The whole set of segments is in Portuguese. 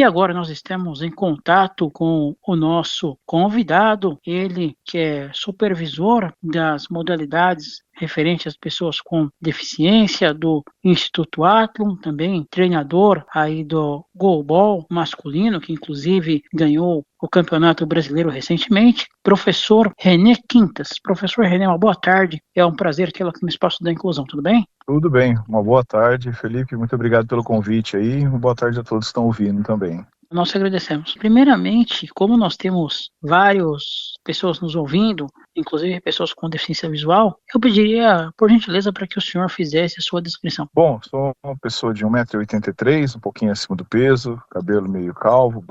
E agora nós estamos em contato com o nosso convidado, ele que é supervisor das modalidades referente às pessoas com deficiência do Instituto Athlon, também treinador aí do goalball masculino, que inclusive ganhou o Campeonato Brasileiro recentemente, professor René Quintas. Professor René, uma boa tarde, é um prazer tê-lo aqui no Espaço da Inclusão, tudo bem? Tudo bem, uma boa tarde, Felipe, muito obrigado pelo convite aí, uma boa tarde a todos que estão ouvindo também. Nós agradecemos. Primeiramente, como nós temos várias pessoas nos ouvindo, inclusive pessoas com deficiência visual, eu pediria, por gentileza, para que o senhor fizesse a sua descrição. Bom, sou uma pessoa de 1,83 m, um pouquinho acima do peso, cabelo meio calvo,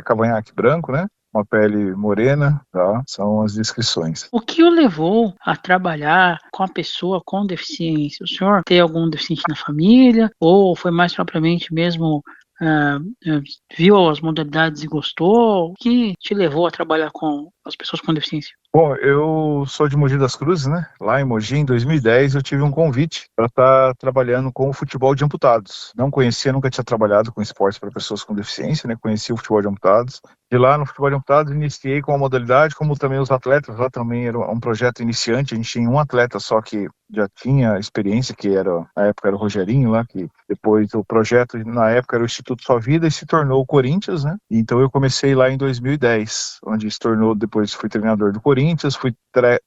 cavanhaque branco, né? Uma pele morena, tá? São as descrições. O que o levou a trabalhar com a pessoa com deficiência? O senhor tem algum deficiente na família? Ou foi mais propriamente mesmo ah, ah, viu as modalidades e gostou? O que te levou a trabalhar com as pessoas com deficiência? Bom, eu sou de Mogi das Cruzes, né? Lá em Mogi, em 2010, eu tive um convite para estar trabalhando com o futebol de amputados. Não conhecia, nunca tinha trabalhado com esportes para pessoas com deficiência, né? Conhecia o futebol de amputados. De lá, no futebol de amputados, iniciei com a modalidade, como também os atletas. Lá também era um projeto iniciante, a gente tinha um atleta só que já tinha experiência, que era, na época era o Rogerinho lá, que depois o projeto, na época era o Instituto Sua Vida e se tornou o Corinthians, né? Então eu comecei lá em 2010, onde se tornou, depois fui treinador do Corinthians, fui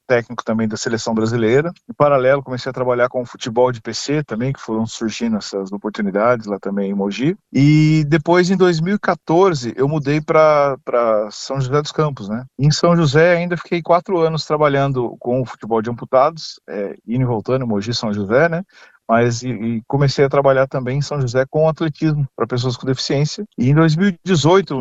técnico também da Seleção Brasileira. Em paralelo, comecei a trabalhar com o futebol de PC também, que foram surgindo essas oportunidades lá também em Mogi. E depois, em 2014, eu mudei para São José dos Campos, né? Em São José ainda fiquei 4 anos trabalhando com o futebol de amputados, indo e voltando, Mogi, São José, né? Mas comecei a trabalhar também em São José com atletismo para pessoas com deficiência. E em 2018,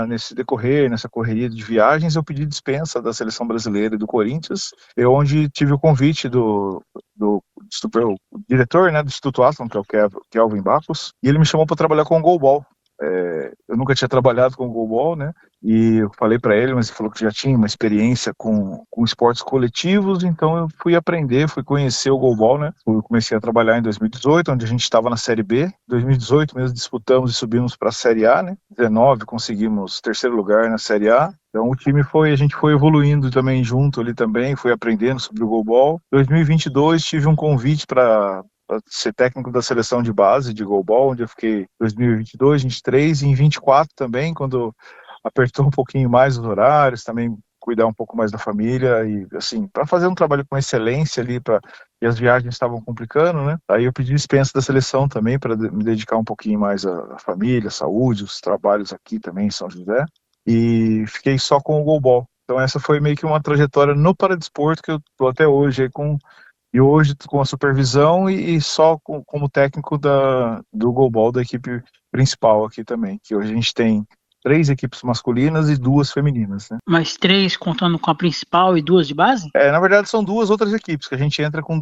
nesse decorrer, nessa correria de viagens, eu pedi dispensa da Seleção Brasileira e do Corinthians, onde tive o convite do o diretor, né, do Instituto Athlon, que é o Kelvin Bacos, e ele me chamou para trabalhar com o goalball. Eu nunca tinha trabalhado com goalball, né? E eu falei para ele, mas ele falou que já tinha uma experiência com esportes coletivos, então eu fui aprender, fui conhecer o goalball, né? Eu comecei a trabalhar em 2018, onde a gente estava na Série B. Em 2018 mesmo disputamos e subimos para a Série A, né? 19 conseguimos terceiro lugar na Série A. Então a gente foi evoluindo também junto ali também, fui aprendendo sobre o goalball. Em 2022 tive um convite para ser técnico da seleção de base de goalball, onde eu fiquei em 2022, 2023 e em 24 também, quando apertou um pouquinho mais os horários, também cuidar um pouco mais da família e assim, para fazer um trabalho com excelência ali, e as viagens estavam complicando, né? Aí eu pedi dispensa da seleção também para me dedicar um pouquinho mais à família, à saúde, os trabalhos aqui também em São José, e fiquei só com o goalball. Então essa foi meio que uma trajetória no paradesporto que eu tô até hoje aí e hoje com a supervisão e só como técnico do goalball da equipe principal aqui também, que hoje a gente tem 3 equipes masculinas e 2 femininas, né? Mais 3 contando com a principal e 2 de base? Na verdade são 2 outras equipes, que a gente entra com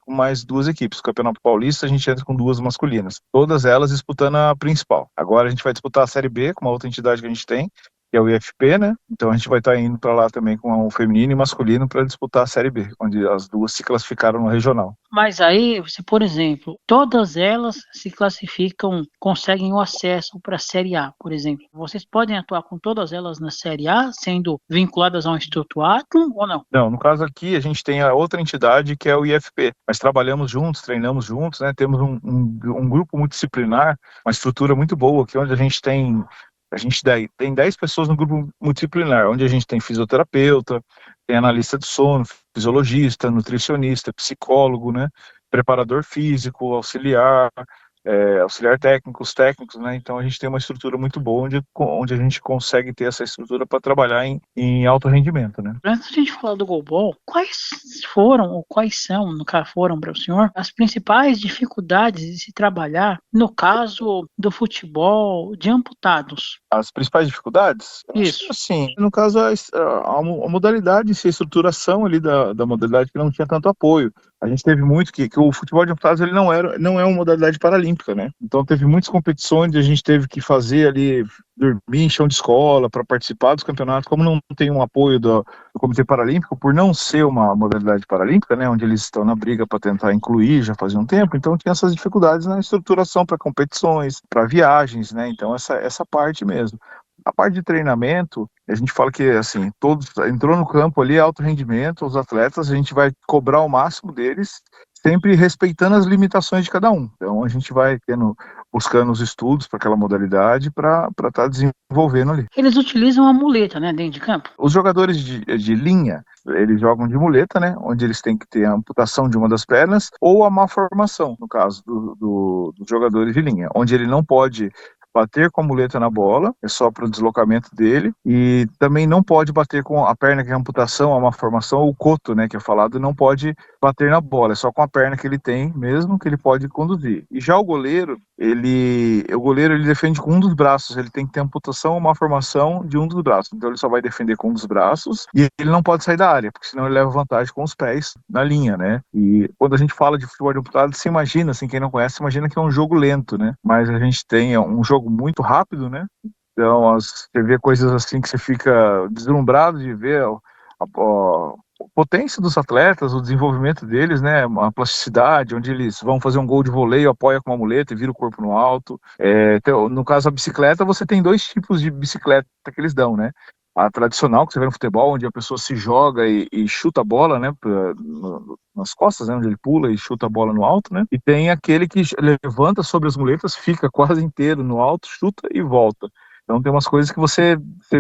mais 2 equipes. O Campeonato Paulista a gente entra com 2 masculinas, todas elas disputando a principal. Agora a gente vai disputar a Série B com uma outra entidade que a gente tem, que é o IFP, né? Então a gente vai estar indo para lá também com o feminino e masculino para disputar a Série B, onde as 2 se classificaram no regional. Mas aí, você, por exemplo, todas elas se classificam, conseguem o acesso para a Série A, por exemplo. Vocês podem atuar com todas elas na Série A, sendo vinculadas a um Instituto Athlon ou não? Não, no caso aqui a gente tem a outra entidade que é o IFP. Nós trabalhamos juntos, treinamos juntos, né? Temos um grupo multidisciplinar, uma estrutura muito boa aqui, onde tem 10 pessoas no grupo multidisciplinar, onde a gente tem fisioterapeuta, tem analista de sono, fisiologista, nutricionista, psicólogo, né? Preparador físico, auxiliar técnico, os técnicos, né? Então a gente tem uma estrutura muito boa onde a gente consegue ter essa estrutura para trabalhar em alto rendimento, né? Antes de a gente falar do goalball, quais foram ou quais são, no caso foram para o senhor, as principais dificuldades de se trabalhar no caso do futebol de amputados? As principais dificuldades? Isso. Assim, no caso, a modalidade em si, a estruturação ali da modalidade que não tinha tanto apoio. a gente teve muito que o futebol de amputados ele não é uma modalidade paralímpica, né? Então teve muitas competições onde a gente teve que fazer ali, dormir em chão de escola para participar dos campeonatos, como não tem um apoio do Comitê Paralímpico, por não ser uma modalidade paralímpica, né? Onde eles estão na briga para tentar incluir já fazia um tempo, então tinha essas dificuldades na estruturação para competições, para viagens, né? Então essa parte mesmo. A parte de treinamento, a gente fala que, assim, todos, entrou no campo ali, alto rendimento, os atletas, a gente vai cobrar o máximo deles, sempre respeitando as limitações de cada um. Então, a gente vai buscando os estudos para aquela modalidade para estar desenvolvendo ali. Eles utilizam a muleta, né, dentro de campo? Os jogadores de linha, eles jogam de muleta, né, onde eles têm que ter a amputação de uma das pernas, ou a malformação, no caso dos jogadores de linha, onde ele não pode bater com a muleta na bola, é só para o deslocamento dele, e também não pode bater com a perna que é a amputação, a malformação, ou o coto, né, que é falado, não pode bater na bola, é só com a perna que ele tem mesmo que ele pode conduzir. E já o goleiro ele defende com um dos braços, ele tem que ter amputação ou malformação de um dos braços, então ele só vai defender com um dos braços, e ele não pode sair da área, porque senão ele leva vantagem com os pés na linha, né, e quando a gente fala de futebol de amputado, se imagina, assim, quem não conhece, imagina que é um jogo lento, né, mas a gente tem um jogo muito rápido, né? Então, você vê coisas assim que você fica deslumbrado de ver a potência dos atletas, o desenvolvimento deles, né? A plasticidade, onde eles vão fazer um gol de voleio, apoia com uma muleta e vira o corpo no alto. Então, no caso da bicicleta, você tem dois tipos de bicicleta que eles dão, né? A tradicional, que você vê no futebol, onde a pessoa se joga e chuta a bola, né, nas costas, né, onde ele pula e chuta a bola no alto, né, e tem aquele que levanta sobre as muletas, fica quase inteiro no alto, chuta e volta. Então tem umas coisas que você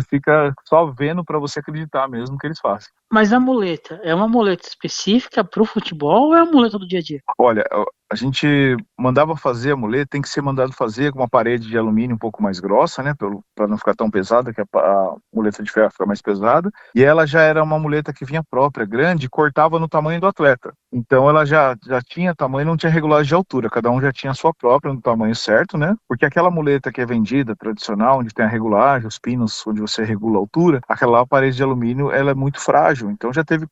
fica só vendo para você acreditar mesmo que eles fazem. Mas a muleta, é uma muleta específica para o futebol ou é a muleta do dia a dia? Olha, a gente mandava fazer a muleta, tem que ser mandado fazer com uma parede de alumínio um pouco mais grossa, né, para não ficar tão pesada, que a muleta de ferro fica mais pesada, e ela já era uma muleta que vinha própria, grande, e cortava no tamanho do atleta. Então ela já tinha tamanho, não tinha regulagem de altura, cada um já tinha a sua própria no tamanho certo, né, porque aquela muleta que é vendida, tradicional, onde tem a regulagem, os pinos onde você regula a altura, aquela lá, a parede de alumínio, ela é muito frágil, então já teve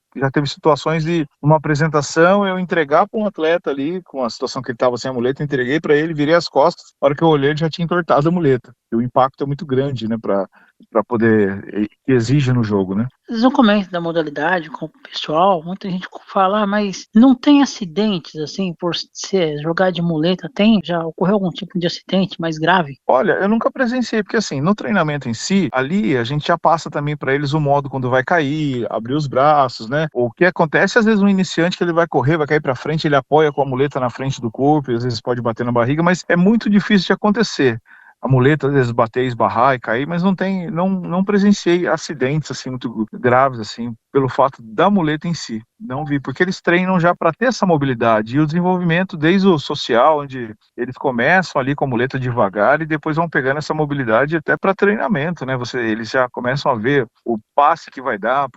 situações de uma apresentação, eu entregar para um atleta ali, com a situação que ele estava sem a muleta, entreguei para ele, virei as costas, na hora que eu olhei ele já tinha entortado a muleta. E o impacto é muito grande, né, para poder, que exige no jogo, né. No começo da modalidade, com o pessoal, muita gente fala, mas não tem acidentes, assim, por ser jogar de muleta? Já ocorreu algum tipo de acidente mais grave? Olha, eu nunca presenciei, porque assim, no treinamento em si, ali a gente já passa também para eles o modo quando vai cair, abrir os braços, né? O que acontece, às vezes, um iniciante que ele vai correr, vai cair para frente, ele apoia com a muleta na frente do corpo, e às vezes pode bater na barriga, mas é muito difícil de acontecer. A muleta, às vezes, bater, esbarrar e cair, mas não presenciei acidentes, assim, muito graves, assim, pelo fato da muleta em si. Não vi, porque eles treinam já para ter essa mobilidade e o desenvolvimento desde o social, onde eles começam ali com a muleta devagar e depois vão pegando essa mobilidade até para treinamento, né? Eles já começam a ver o passe que vai dar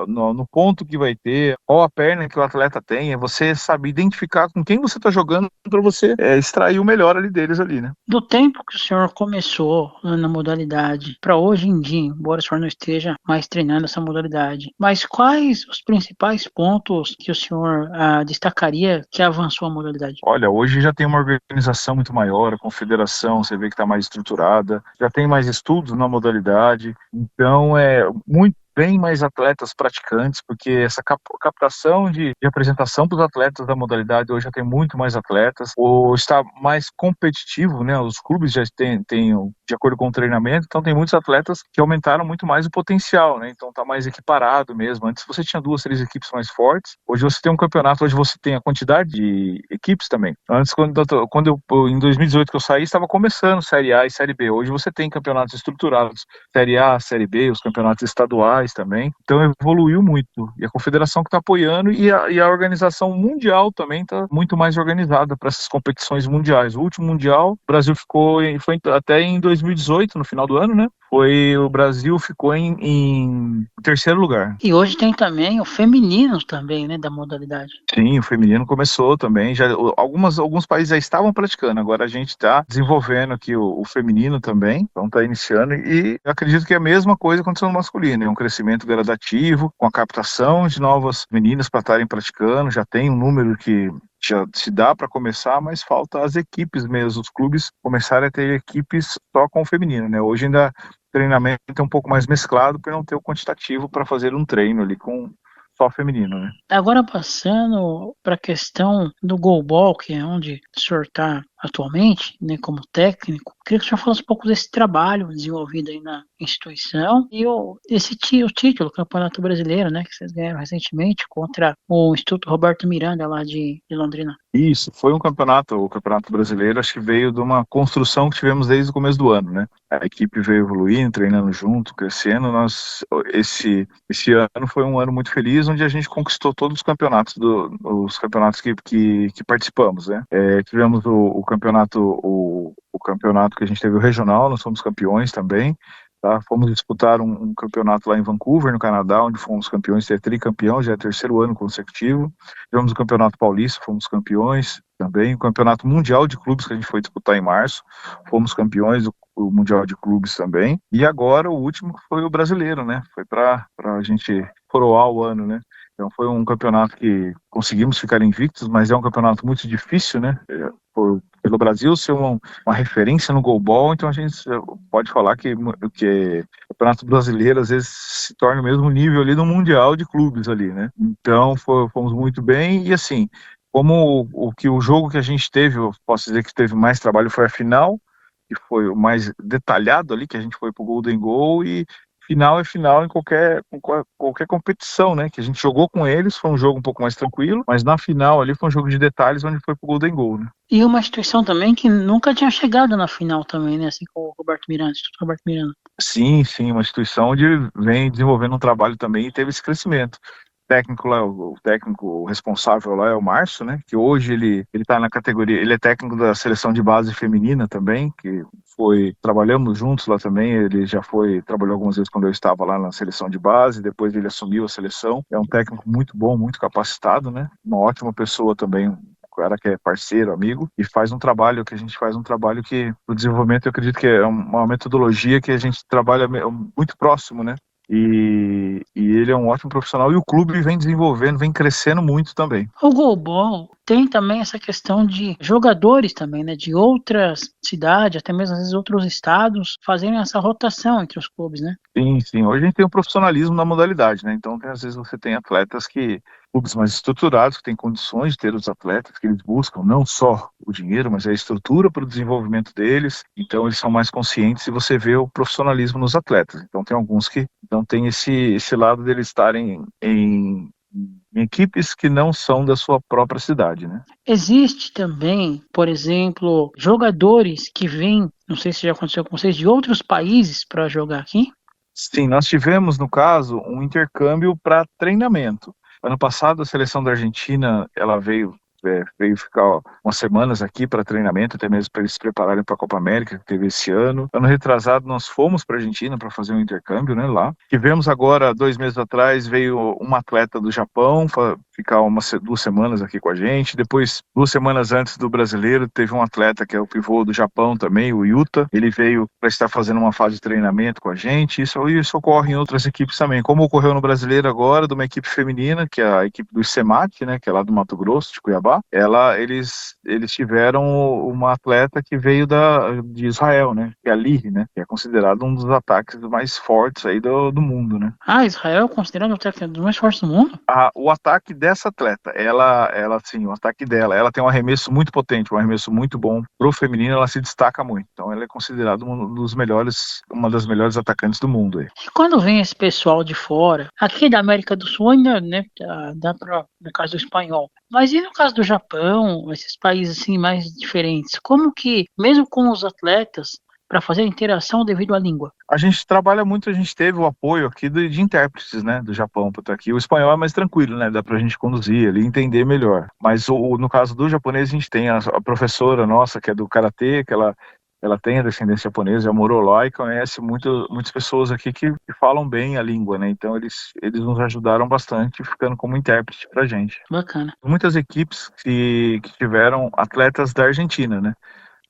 no ponto que vai ter, qual a perna que o atleta tem, é você saber identificar com quem você está jogando para você extrair o melhor ali deles ali, né? Do tempo que o senhor começou na modalidade para hoje em dia, embora o senhor não esteja mais treinando essa modalidade, mas quais os principais pontos que o senhor destacaria que avançou a modalidade? Olha, hoje já tem uma organização muito maior, a confederação, você vê que está mais estruturada, já tem mais estudos na modalidade, então é muito bem mais atletas praticantes, porque essa captação de apresentação para os atletas da modalidade hoje já tem muito mais atletas, ou está mais competitivo, né? Os clubes já têm de acordo com o treinamento, então tem muitos atletas que aumentaram muito mais o potencial, né? Então está mais equiparado mesmo. Antes você tinha 2, 3 equipes mais fortes, hoje você tem um campeonato, hoje você tem a quantidade de equipes também. Antes, em 2018 que eu saí, estava começando Série A e Série B. Hoje você tem campeonatos estruturados, Série A, Série B, os campeonatos estaduais também, então evoluiu muito, e a confederação que está apoiando e a organização mundial também está muito mais organizada para essas competições mundiais. O último mundial, o Brasil foi até em 2018, no final do ano, né? O Brasil ficou em terceiro lugar. E hoje tem também o feminino também, né, da modalidade. Sim, o feminino começou também, alguns países já estavam praticando, agora a gente está desenvolvendo aqui o feminino também, então está iniciando, e eu acredito que é a mesma coisa acontecendo no masculino, é um crescimento crescimento gradativo, com a captação de novas meninas para estarem praticando, já tem um número que já se dá para começar, mas falta as equipes mesmo, os clubes começarem a ter equipes só com o feminino, né? Hoje ainda o treinamento é um pouco mais mesclado por não ter o quantitativo para fazer um treino ali com só feminino, né? Agora passando para a questão do goalball, que é onde o senhor está atualmente, né, como técnico, queria que o senhor falasse um pouco desse trabalho desenvolvido aí na instituição e o título, o Campeonato Brasileiro, né, que vocês ganharam recentemente contra o Instituto Roberto Miranda lá de Londrina. Isso, foi o Campeonato Brasileiro, acho que veio de uma construção que tivemos desde o começo do ano, né? A equipe veio evoluindo, treinando junto, crescendo. Esse ano foi um ano muito feliz, onde a gente conquistou todos os campeonatos, os campeonatos que participamos, né? Tivemos o campeonato que a gente teve o regional, nós fomos campeões também. Tá? Fomos disputar um campeonato lá em Vancouver, no Canadá, onde fomos campeões, tricampeão, já é terceiro ano consecutivo. Tivemos o Campeonato Paulista, fomos campeões também. O Campeonato Mundial de Clubes, que a gente foi disputar em março, fomos campeões o Mundial de Clubes também. E agora o último foi o brasileiro, né? Foi para a gente coroar o ano, né? Então foi um campeonato que conseguimos ficar invictos, mas é um campeonato muito difícil, né? Pelo Brasil ser uma referência no goalball, então a gente pode falar que o campeonato brasileiro às vezes se torna o mesmo nível ali do mundial de clubes ali, né? Então fomos muito bem e assim, como o jogo que a gente teve, eu posso dizer que teve mais trabalho foi a final, que foi o mais detalhado ali, que a gente foi pro Golden Goal e final é final em qualquer competição, né? Que a gente jogou com eles, foi um jogo um pouco mais tranquilo, mas na final ali foi um jogo de detalhes onde foi pro Golden Goal, né? E uma instituição também que nunca tinha chegado na final também, né? Assim como o Roberto Miranda, Instituto Roberto Miranda. Sim, uma instituição onde vem desenvolvendo um trabalho também e teve esse crescimento. Técnico lá, o técnico responsável lá é o Márcio, né? Que hoje ele está na categoria, ele é técnico da seleção de base feminina também, que trabalhamos juntos lá também. Ele trabalhou algumas vezes quando eu estava lá na seleção de base, depois ele assumiu a seleção. É um técnico muito bom, muito capacitado, né? Uma ótima pessoa também, um cara que é parceiro, amigo, e faz um trabalho que o desenvolvimento, eu acredito que é uma metodologia que a gente trabalha muito próximo, né? E ele é um ótimo profissional e o clube vem desenvolvendo, vem crescendo muito também. O goalball tem também essa questão de jogadores também, né, de outras cidades, até mesmo às vezes outros estados, fazerem essa rotação entre os clubes, né? Sim. Hoje a gente tem um profissionalismo na modalidade, né? Então, às vezes você tem atletas clubes mais estruturados, que têm condições de ter os atletas, que eles buscam não só o dinheiro, mas a estrutura para o desenvolvimento deles. Então, eles são mais conscientes e você vê o profissionalismo nos atletas. Então, tem alguns que não tem esse lado deles estarem em equipes que não são da sua própria cidade, né? Existe também, por exemplo, jogadores que vêm, não sei se já aconteceu com vocês, de outros países para jogar aqui? Sim, nós tivemos, no caso, um intercâmbio para treinamento. Ano passado, a seleção da Argentina, ela veio ficar umas semanas aqui para treinamento, até mesmo para eles se prepararem para a Copa América, que teve esse ano. Ano retrasado, nós fomos para a Argentina para fazer um intercâmbio, né, lá. Tivemos agora, 2 meses atrás, veio uma atleta do Japão ficar 2 semanas aqui com a gente. Depois, 2 semanas antes do brasileiro, teve um atleta que é o pivô do Japão também, o Yuta. Ele veio para estar fazendo uma fase de treinamento com a gente. Isso ocorre em outras equipes também, como ocorreu no brasileiro agora, de uma equipe feminina, que é a equipe do SEMAC, né, que é lá do Mato Grosso, de Cuiabá. Eles tiveram uma atleta que veio de Israel, né, que é a Liri, né, que é considerado um dos ataques mais fortes aí do mundo, né. Israel é considerado o ataque dos mais fortes do mundo? O ataque dessa atleta, ela sim, o ataque dela, ela tem um arremesso muito potente, um arremesso muito bom. Pro feminino, ela se destaca muito. Então, ela é considerada uma das melhores atacantes do mundo aí. E quando vem esse pessoal de fora, aqui da América do Sul ainda, né, no caso do espanhol, mas e no caso do Japão, esses países assim mais diferentes, como que, mesmo com os atletas, para fazer a interação devido à língua? A gente trabalha muito, a gente teve o apoio aqui de intérpretes, né, do Japão para estar aqui. O espanhol é mais tranquilo, né, dá pra gente conduzir ali, entender melhor. Mas no caso do japonês, a gente tem a professora nossa, que é do karatê, que ela tem a descendência japonesa, já morou lá e conhece muitas pessoas aqui que falam bem a língua, né? Então eles nos ajudaram bastante, ficando como intérprete pra gente. Bacana. Muitas equipes que tiveram atletas da Argentina, né?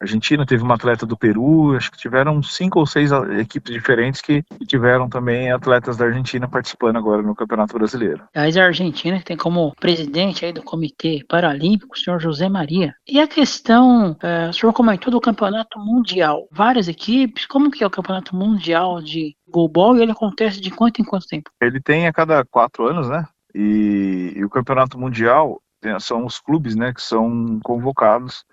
Argentina, teve uma atleta do Peru, acho que tiveram 5 ou 6 equipes diferentes que tiveram também atletas da Argentina participando agora no Campeonato Brasileiro. Aliás, a Argentina tem como presidente aí do Comitê Paralímpico o senhor José Maria. E a questão, o senhor comentou do Campeonato Mundial. Várias equipes, como que é o Campeonato Mundial de goalball e ele acontece de quanto em quanto tempo? Ele tem a cada 4 anos, né? E o Campeonato Mundial são os clubes, né, que são convocados,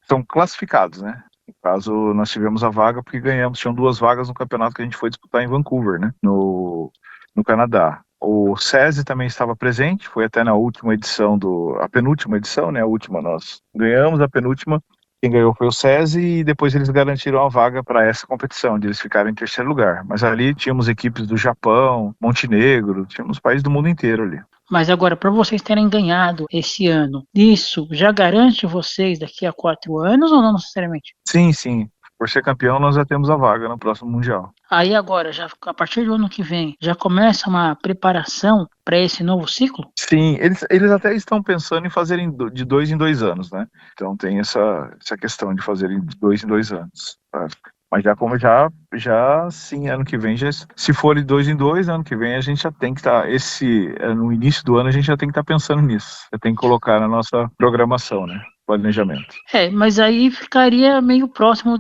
são classificados, né? No caso, nós tivemos a vaga porque ganhamos, tinham 2 vagas no campeonato que a gente foi disputar em Vancouver, né? No Canadá. O SESI também estava presente, foi até na última edição a penúltima edição, né? A última nós ganhamos, a penúltima quem ganhou foi o SESI e depois eles garantiram a vaga para essa competição, de eles ficarem em terceiro lugar. Mas ali tínhamos equipes do Japão, Montenegro, tínhamos países do mundo inteiro ali. Mas agora, para vocês terem ganhado esse ano, isso já garante vocês daqui a 4 anos ou não necessariamente? Sim, sim. Por ser campeão, nós já temos a vaga no próximo Mundial. Aí agora, já a partir do ano que vem, já começa uma preparação para esse novo ciclo? Sim, eles até estão pensando em fazerem de 2 em 2 anos, né? Então tem essa questão de fazerem de 2 em 2 anos. Tá? Mas já sim, ano que vem, se for de 2 em 2, ano que vem a gente já tem que estar, no início do ano a gente já tem que estar pensando nisso. Já tem que colocar na nossa programação, né? Planejamento. Mas aí ficaria meio próximo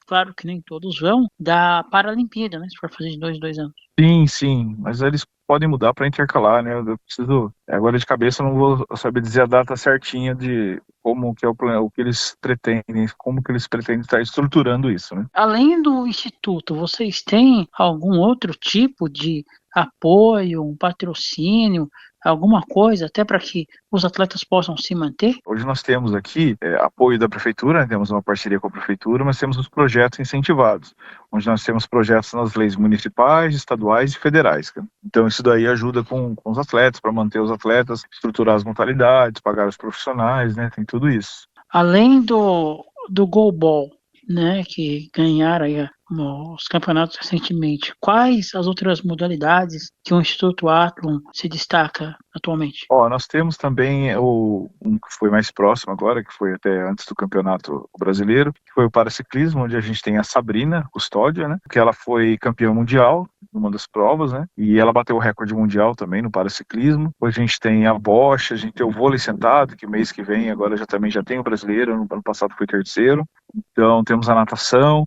claro que nem todos vão, da Paralimpíada, né? Se for fazer de 2 em 2 anos. Sim, sim, mas eles podem mudar para intercalar, né? Eu preciso, agora de cabeça, eu não vou saber dizer a data certinha de como que é o que eles pretendem, como que eles pretendem estar estruturando isso, né? Além do instituto, vocês têm algum outro tipo de apoio, um patrocínio, alguma coisa, até para que os atletas possam se manter? Hoje nós temos aqui apoio da prefeitura, né? Temos uma parceria com a prefeitura, mas temos os projetos incentivados, onde nós temos projetos nas leis municipais, estaduais e federais. Cara. Então isso daí ajuda com os atletas, para manter os atletas, estruturar as modalidades, pagar os profissionais, né? Tem tudo isso. Além do goalball, né, que ganharam aí os campeonatos recentemente, quais as outras modalidades que o Instituto Athlon se destaca atualmente? Nós temos também um que foi mais próximo agora, que foi até antes do Campeonato Brasileiro, que foi o paraciclismo, onde a gente tem a Sabrina Custódia, né, que ela foi campeã mundial numa das provas, né, e ela bateu o recorde mundial também no paraciclismo. Depois a gente tem a bocha, a gente tem o vôlei sentado, que mês que vem agora já tem o brasileiro, no ano passado foi terceiro. Então temos a natação,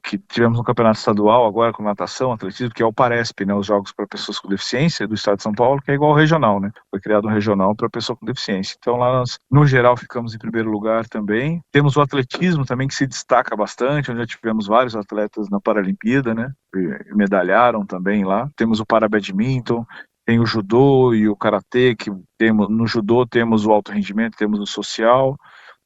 que tivemos um campeonato estadual agora com natação, atletismo, que é o Paresp, né, os Jogos para Pessoas com Deficiência do Estado de São Paulo, que é igual ao regional, né, foi criado um regional para pessoa com deficiência. Então lá nós, no geral, ficamos em primeiro lugar também. Temos o atletismo também, que se destaca bastante, onde já tivemos vários atletas na Paralimpíada, né, e medalharam também lá. Temos o Parabadminton, tem o judô e o karatê, no judô temos o alto rendimento, temos o social.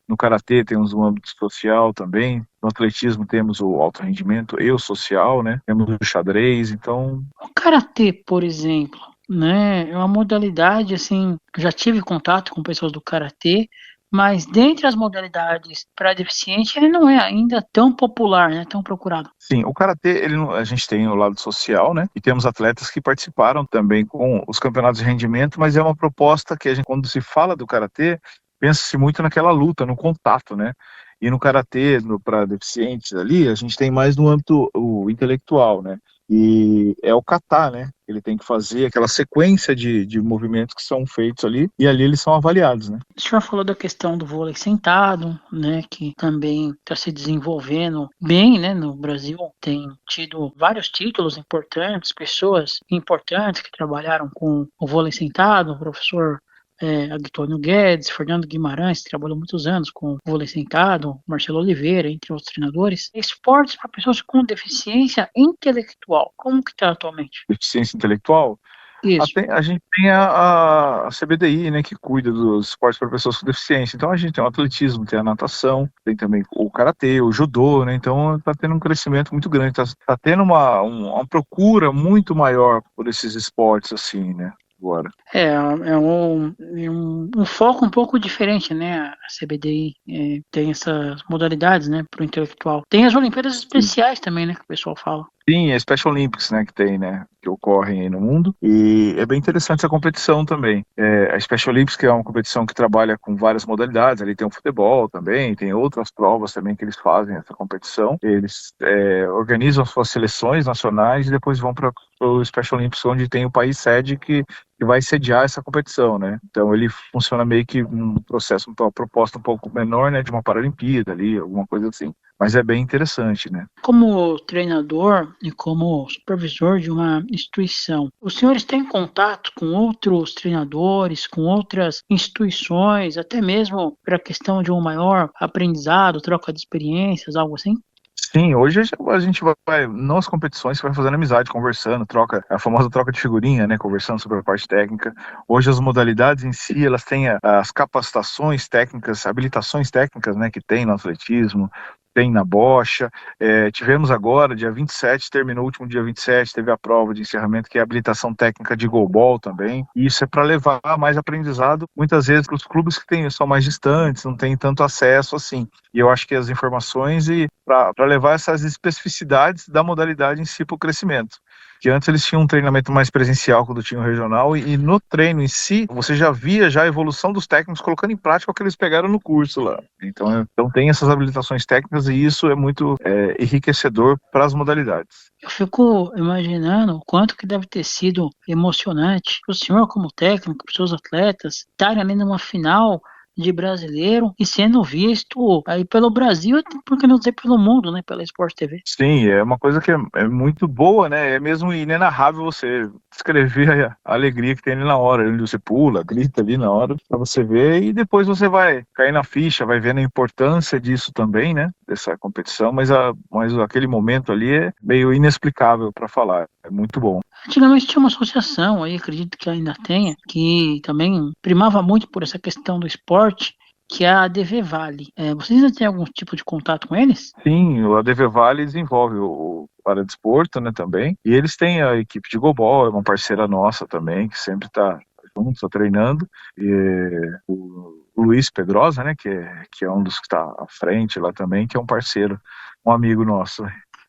No karatê temos o âmbito social também, no atletismo temos o alto rendimento e o social, né? Temos o xadrez, então... O karatê, por exemplo, né, é uma modalidade, assim, já tive contato com pessoas do karatê, mas dentre as modalidades para deficiente, ele não é ainda tão popular, né, tão procurado. Sim, o karatê, a gente tem o lado social, né? E temos atletas que participaram também com os campeonatos de rendimento, mas é uma proposta que a gente, quando se fala do karatê, pensa-se muito naquela luta, no contato, né? E no karatê, para deficientes ali, a gente tem mais no âmbito intelectual, né? E é o kata, né? Ele tem que fazer aquela sequência de movimentos que são feitos ali, e ali eles são avaliados, né? O senhor falou da questão do vôlei sentado, né, que também está se desenvolvendo bem, né, no Brasil. Tem tido vários títulos importantes, pessoas importantes que trabalharam com o vôlei sentado, o professor Antônio Guedes, Fernando Guimarães, que trabalhou muitos anos com vôlei sentado, Marcelo Oliveira, entre outros treinadores. Esportes para pessoas com deficiência intelectual, como que está atualmente? Deficiência intelectual? Isso. A gente tem a CBDI, né, que cuida dos esportes para pessoas com deficiência. Então a gente tem o atletismo, tem a natação, tem também o karatê, o judô, né? Então está tendo um crescimento muito grande, está tendo uma procura muito maior por esses esportes assim, né? Agora. Um foco um pouco diferente, né? A CBDI tem essas modalidades, né, para o intelectual. Tem as Olimpíadas Especiais também, né, que o pessoal fala. Sim, é Special Olympics, né, que tem, né? que ocorrem aí no mundo, e é bem interessante essa competição também. A Special Olympics, que é uma competição que trabalha com várias modalidades, ali tem o futebol também, tem outras provas também que eles fazem essa competição, eles organizam suas seleções nacionais e depois vão para o Special Olympics, onde tem o país sede que vai sediar essa competição, né? Então ele funciona meio que um processo, uma proposta um pouco menor, né, de uma Paralimpíada ali, alguma coisa assim. Mas é bem interessante, né? Como treinador e como supervisor de uma instituição, os senhores têm contato com outros treinadores, com outras instituições, até mesmo para a questão de um maior aprendizado, troca de experiências, algo assim? Sim, hoje a gente vai nas competições, você vai fazendo amizade, conversando, troca, a famosa troca de figurinha, né, conversando sobre a parte técnica. Hoje as modalidades em si, elas têm as capacitações técnicas, habilitações técnicas, né, que tem no atletismo, tem na bocha. Tivemos agora, dia 27, terminou o último dia 27, teve a prova de encerramento, que é a habilitação técnica de goalball também. E isso é para levar mais aprendizado, muitas vezes, para os clubes que são mais distantes, não têm tanto acesso assim. E eu acho que as informações e para levar essas especificidades da modalidade em si para o crescimento. Que antes eles tinham um treinamento mais presencial quando tinham regional, e no treino em si, você já via já a evolução dos técnicos colocando em prática o que eles pegaram no curso lá. Então tem essas habilitações técnicas e isso é muito enriquecedor para as modalidades. Eu fico imaginando o quanto que deve ter sido emocionante para o senhor como técnico, para os seus atletas, estarem ali numa final de brasileiro e sendo visto aí pelo Brasil, por que não dizer pelo mundo, né, pela Sport TV. Sim, é uma coisa que é muito boa, né? É mesmo inenarrável você descrever a alegria que tem ali na hora, onde você pula, grita ali na hora, para você ver, e depois você vai cair na ficha, vai vendo a importância disso também, né? Dessa competição, mas aquele momento ali é meio inexplicável para falar, é muito bom. Antigamente tinha uma associação aí, acredito que ainda tenha, que também primava muito por essa questão do esporte, que é a ADV Vale. Vocês ainda têm algum tipo de contato com eles? Sim, o ADV Vale desenvolve o paradesporto, né, também, e eles têm a equipe de goalball, é uma parceira nossa também, que sempre está junto, tá treinando, e o Luiz Pedrosa, né, que é um dos que está à frente lá também, que é um parceiro, um amigo nosso.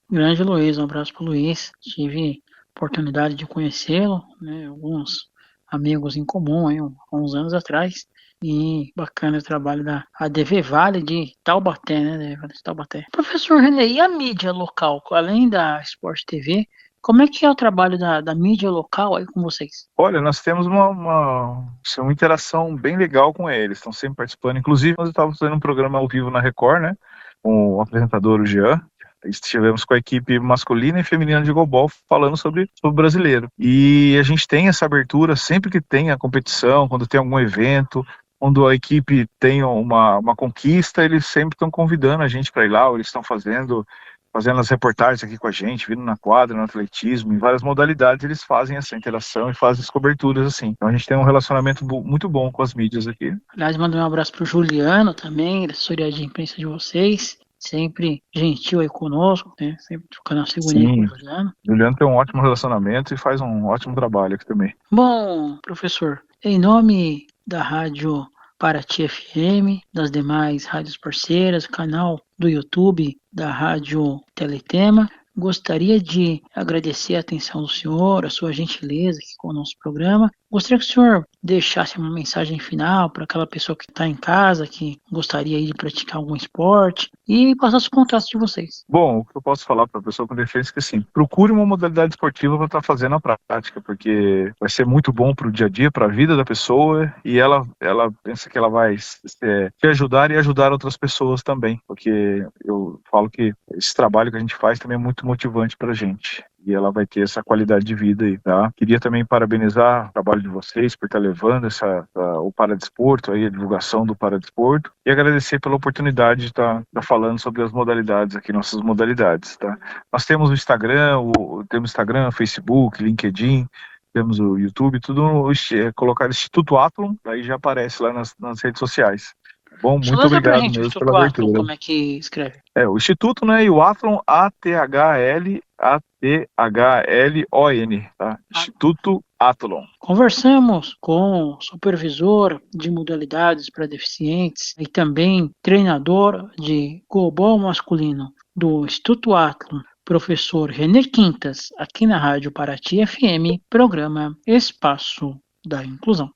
Grande Luiz, um abraço para o Luiz. Tive oportunidade de conhecê-lo, né, alguns amigos em comum aí, há uns anos atrás. E bacana o trabalho da ADV Vale de Taubaté, né? De Taubaté. Professor René, e a mídia local, além da Sport TV, como é que é o trabalho da mídia local aí com vocês? Olha, nós temos uma interação bem legal com eles, estão sempre participando. Inclusive, nós estávamos fazendo um programa ao vivo na Record, né, com o apresentador, o Jean. Estivemos com a equipe masculina e feminina de goalball falando sobre o brasileiro. E a gente tem essa abertura sempre que tem a competição, quando tem algum evento, quando a equipe tem uma conquista, eles sempre estão convidando a gente para ir lá, ou eles estão fazendo as reportagens aqui com a gente, vindo na quadra, no atletismo, em várias modalidades, eles fazem essa interação e fazem as coberturas assim. Então a gente tem um relacionamento muito bom com as mídias aqui. Aliás, mandar um abraço pro Juliano também, da assessoria de imprensa de vocês. Sempre gentil aí conosco, né? Sempre trocando a figurinha com o Sim, Juliano. o Juliano tem um ótimo relacionamento e faz um ótimo trabalho aqui também. Bom, professor, em nome da Rádio Paraty FM, das demais rádios parceiras, canal do YouTube da Rádio Teletema, gostaria de agradecer a atenção do senhor, a sua gentileza aqui com o nosso programa. Gostaria que o senhor deixasse uma mensagem final para aquela pessoa que está em casa, que gostaria de praticar algum esporte, e passar os contatos de vocês. Bom, o que eu posso falar para a pessoa com deficiência é que, assim, procure uma modalidade esportiva para estar fazendo a prática, porque vai ser muito bom para o dia a dia, para a vida da pessoa, e ela pensa que ela vai te ajudar e ajudar outras pessoas também, porque eu falo que esse trabalho que a gente faz também é muito motivante para a gente. E ela vai ter essa qualidade de vida aí, tá? Queria também parabenizar o trabalho de vocês por estar levando o paradesporto, aí, a divulgação do paradesporto, e agradecer pela oportunidade de estar falando sobre as modalidades aqui, nossas modalidades, tá? Nós temos o Instagram, Facebook, LinkedIn, temos o YouTube, tudo colocar Instituto Athlon, aí já aparece lá nas redes sociais. Bom, muito Soletra pra obrigado gente o mesmo pela Instituto Athlon, abertura. como é que escreve? O Instituto, né, e o Athlon, Athlon, tá? Instituto Athlon. Conversamos com o supervisor de modalidades para deficientes e também treinador de goalball masculino do Instituto Athlon, professor Renner Quintas, aqui na Rádio Paraty FM, programa Espaço da Inclusão.